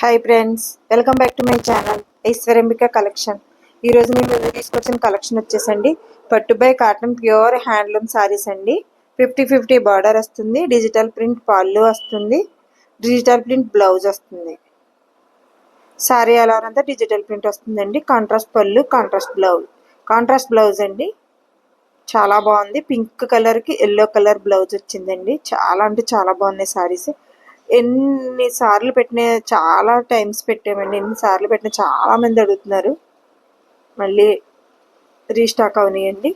Hi friends, welcome back to my channel Aishwaryambika collection. ఈరోజు మేము తీసుకొచ్చిన కలెక్షన్ వచ్చేసండి పట్టు by cotton pure handloom saris అండి. 50-50 బార్డర్ వస్తుంది, డిజిటల్ ప్రింట్ పళ్ళు వస్తుంది, డిజిటల్ ప్రింట్ బ్లౌజ్ వస్తుంది. సారీ అలవర్ అంతా డిజిటల్ ప్రింట్ వస్తుందండి. కాంట్రాస్ట్ పళ్ళు, కాంట్రాస్ట్ బ్లౌజ్ అండి. చాలా బాగుంది. పింక్ కలర్కి ఎల్లో కలర్ బ్లౌజ్ వచ్చిందండి. చాలా అంటే చాలా బాగున్నాయి సారీస్. ఎన్నిసార్లు పెట్టినా చాలా టైమ్స్ పెట్టామండి. ఎన్నిసార్లు పెట్టినా చాలా మంది అడుగుతున్నారు. మళ్ళీ రీస్టాక్ అవునాయండి.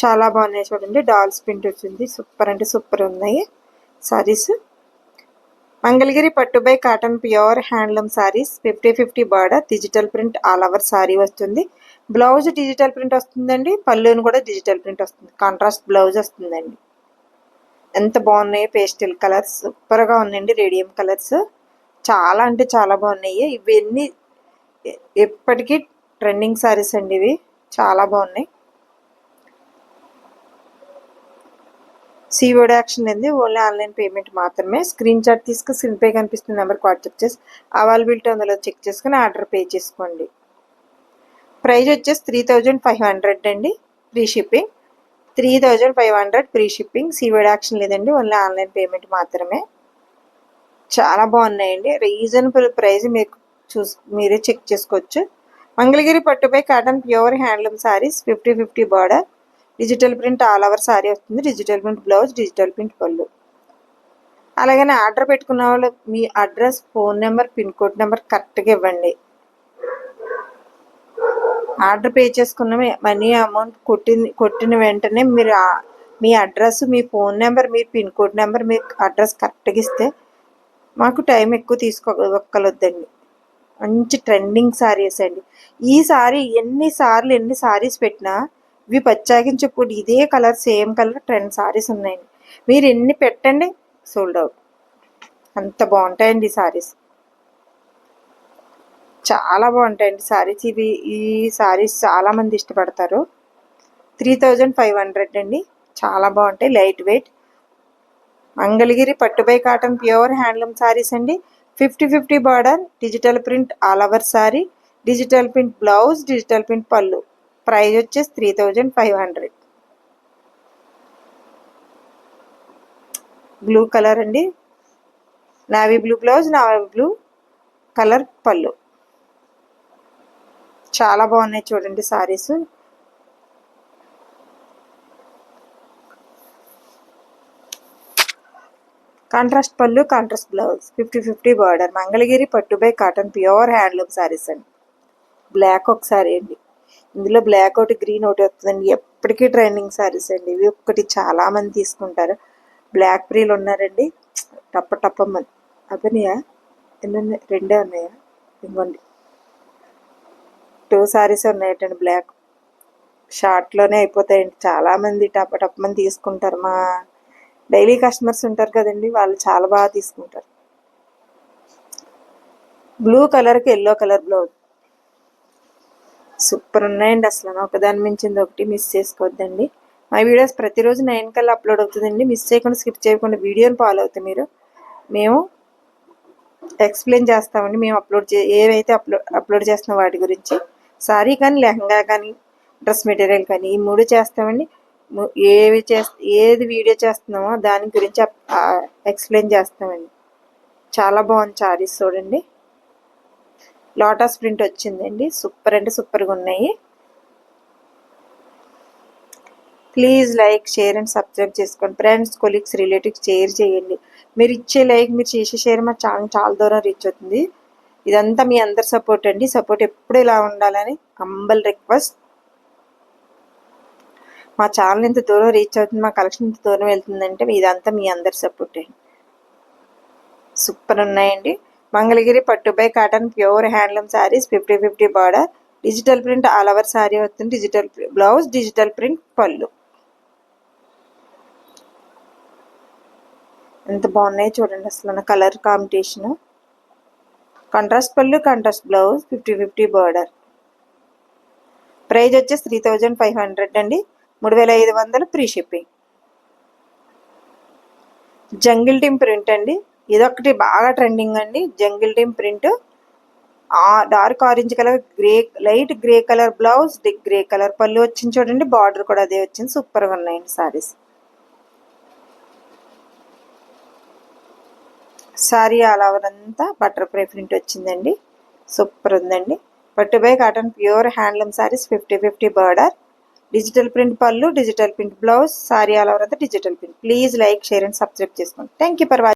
చాలా బాగున్నాయి చూడండి. డాల్స్ ప్రింట్ వచ్చింది. సూపర్ అంటే సూపర్ ఉన్నాయి సారీస్. మంగళగిరి పట్టు by cotton pure handloom saris. 50-50 border, digital print all over sari వస్తుంది. బ్లౌజ్ డిజిటల్ ప్రింట్ వస్తుందండి. పళ్ళుని కూడా డిజిటల్ ప్రింట్ వస్తుంది. కాంట్రాస్ట్ బ్లౌజ్ వస్తుందండి. ఎంత బాగున్నాయి. పేస్టల్ కలర్స్ సూపర్గా ఉన్నాయండి. రేడియం కలర్స్ చాలా అంటే చాలా బాగున్నాయి. ఇవన్నీ ఎప్పటికీ ట్రెండింగ్ సారీస్ అండి. ఇవి చాలా బాగున్నాయి. సిఓడి యాక్షన్ లేదు, ఓన్లీ ఆన్లైన్ పేమెంట్ మాత్రమే. స్క్రీన్ షాట్ తీసుకుని స్క్రీన్ పే కనిపిస్తున్న నెంబర్కి వాట్సాప్ చేసి అవైలబిలిటీ అందులో చెక్ చేసుకుని ఆర్డర్ పే చేసుకోండి. ప్రైస్ వచ్చేసి 3500 అండి. Free shipping. 3500 free shipping. COD action లేదండి, ఓన్లీ ఆన్లైన్ పేమెంట్ మాత్రమే. చాలా బాగున్నాయండి. రీజనబుల్ ప్రైస్ మీకు మీరే చెక్ చేసుకోవచ్చు. మంగళగిరి పట్టుపై cotton pure handloom saris. 50-50 border, digital print all over sari వస్తుంది. Digital print blouse, digital print పళ్ళు. అలాగనే ఆర్డర్ పెట్టుకున్న వాళ్ళు మీ address, phone number, pin code number కరెక్ట్గా ఇవ్వండి. ఆర్డర్ పే చేసుకున్న మనీ అమౌంట్ కొట్టిన వెంటనే మీరు మీ అడ్రస్, మీ ఫోన్ నెంబర్, మీ పిన్ కోడ్ నెంబర్, మీ అడ్రస్ కరెక్ట్గా ఇస్తే మాకు టైం ఎక్కువ తీసుకోగలొద్దండి. మంచి ట్రెండింగ్ సారీస్ అండి. ఈ సారీ ఎన్ని సారీస్ పెట్టినా ఇవి ప్రత్యేకించి ఇదే colour, same colour trend saris ఉన్నాయండి. మీరు ఎన్ని పెట్టండి సోల్డ్ అవుట్. అంత బాగుంటాయండి ఈ సారీస్. చాలా బాగుంటాయండి సారీస్. ఈ సారీస్ చాలామంది ఇష్టపడతారు. 3500 అండి. చాలా బాగుంటాయి. లైట్ వెయిట్ మంగళగిరి పట్టుబై కాటన్ ప్యూర్ హ్యాండ్లూమ్ సారీస్ అండి. 50-50 border, digital print all over sari, digital print blouse, digital print పళ్ళు. ప్రైస్ వచ్చేసి 3500. బ్లూ కలర్ అండి. Navy blue blouse, navy blue colour పళ్ళు. చాలా బాగున్నాయి చూడండి సారీస్. కాంట్రాస్ట్ పళ్ళు, కాంట్రాస్ట్ బ్లౌజ్, 50-50 బార్డర్. మంగళగిరి పట్టుబై కాటన్ ప్యూర్ హ్యాండ్లూమ్ సారీస్ అండి. బ్లాక్ ఒకసారి అండి. ఇందులో బ్లాక్ ఒకటి, గ్రీన్ ఒకటి వస్తుందండి. ఎప్పటికీ ట్రెండింగ్ సారీస్ అండి. ఇవి ఒక్కటి చాలా మంది తీసుకుంటారు. బ్లాక్ ప్రీలు ఉన్నారండి. టప్పమని అభినయా ఎన్ని ఉన్నాయి? 2 ఉన్నాయా? ఇవ్వండి. 2 సారీస్ ఉన్నాయటండి. బ్లాక్ షార్ట్లోనే అయిపోతాయండి. చాలామంది టప్పమని తీసుకుంటారు. మా డైలీ కస్టమర్స్ ఉంటారు కదండి, వాళ్ళు చాలా బాగా తీసుకుంటారు. బ్లూ కలర్కి ఎల్లో కలర్ బ్లౌజ్. సూపర్ ఉన్నాయండి. అసలు ఒకదాని మించింది ఒకటి. మిస్ చేసుకోవద్దండి. మా వీడియోస్ ప్రతిరోజు 9 కల్లా అప్లోడ్ అవుతుందండి. మిస్ చేయకుండా, స్కిప్ చేయకుండా వీడియోని ఫాలో అవుతాయి మీరు. మేము ఎక్స్ప్లెయిన్ చేస్తామండి. మేము ఏవైతే అప్లోడ్ చేస్తున్న వాటి గురించి. సారీ కానీ, లెహంగా కానీ, డ్రెస్ మెటీరియల్ కానీ, ఈ 3 చేస్తామండి. ఏది వీడియో చేస్తున్నామో దాని గురించి ఎక్స్ప్లెయిన్ చేస్తామండి. చాలా బాగుంది సారీస్ చూడండి. లోటస్ ప్రింట్ వచ్చిందండి. సూపర్ అంటే సూపర్గా ఉన్నాయి. Please like, share and subscribe చేసుకోండి. ఫ్రెండ్స్, కొలీగ్స్, రిలేటివ్స్ షేర్ చేయండి. మీరు ఇచ్చే లైక్, మీరు చేసే షేర్ మా ఛానల్ చాలా దూరం రీచ్ అవుతుంది. ఇదంతా మీ అందరి సపోర్ట్ అండి. సపోర్ట్ ఎప్పుడు ఇలా ఉండాలని హంబల్ రిక్వెస్ట్. మా ఛానల్ ఇంత దూరం రీచ్ అవుతుంది, మా కలెక్షన్ ఇంత దూరం వెళ్తుందంటే ఇదంతా మీ అందరి సపోర్ట్ అండి. సూపర్ ఉన్నాయండి. మంగళగిరి పట్టుబై cotton pure handloom saris. 50-50 border, digital print all over sari వస్తుంది. డిజిటల్ బ్లౌజ్, డిజిటల్ ప్రింట్ పళ్ళు. ఎంత బాగున్నాయి చూడండి. అసలు కలర్ కాంబినేషన్. కాంట్రాస్ట్ పళ్ళు, కాంట్రాస్ట్ బ్లౌజ్, 50-50 బార్డర్. ప్రైస్ వచ్చేసి 3500 అండి. 3500 free shipping. Jungle theme print అండి. ఇదొకటి బాగా ట్రెండింగ్ అండి, jungle theme print, dark orange colour, light grey colour blouse, grey colour పళ్ళు వచ్చింది చూడండి, బార్డర్ కూడా అదే వచ్చింది. సూపర్గా ఉన్నాయండి సారీస్. సారీ ఆల్ ఓవర్ అంతా బటర్ఫ్లై ప్రింట్ వచ్చిందండి, సూపర్ ఉందండి. పట్టుబై cotton pure handloom saris 50-50 border, digital print పళ్ళు, digital print blouse, sari all over అంతా digital print. Please like, share and subscribe చేసుకోండి. Thank you for watching.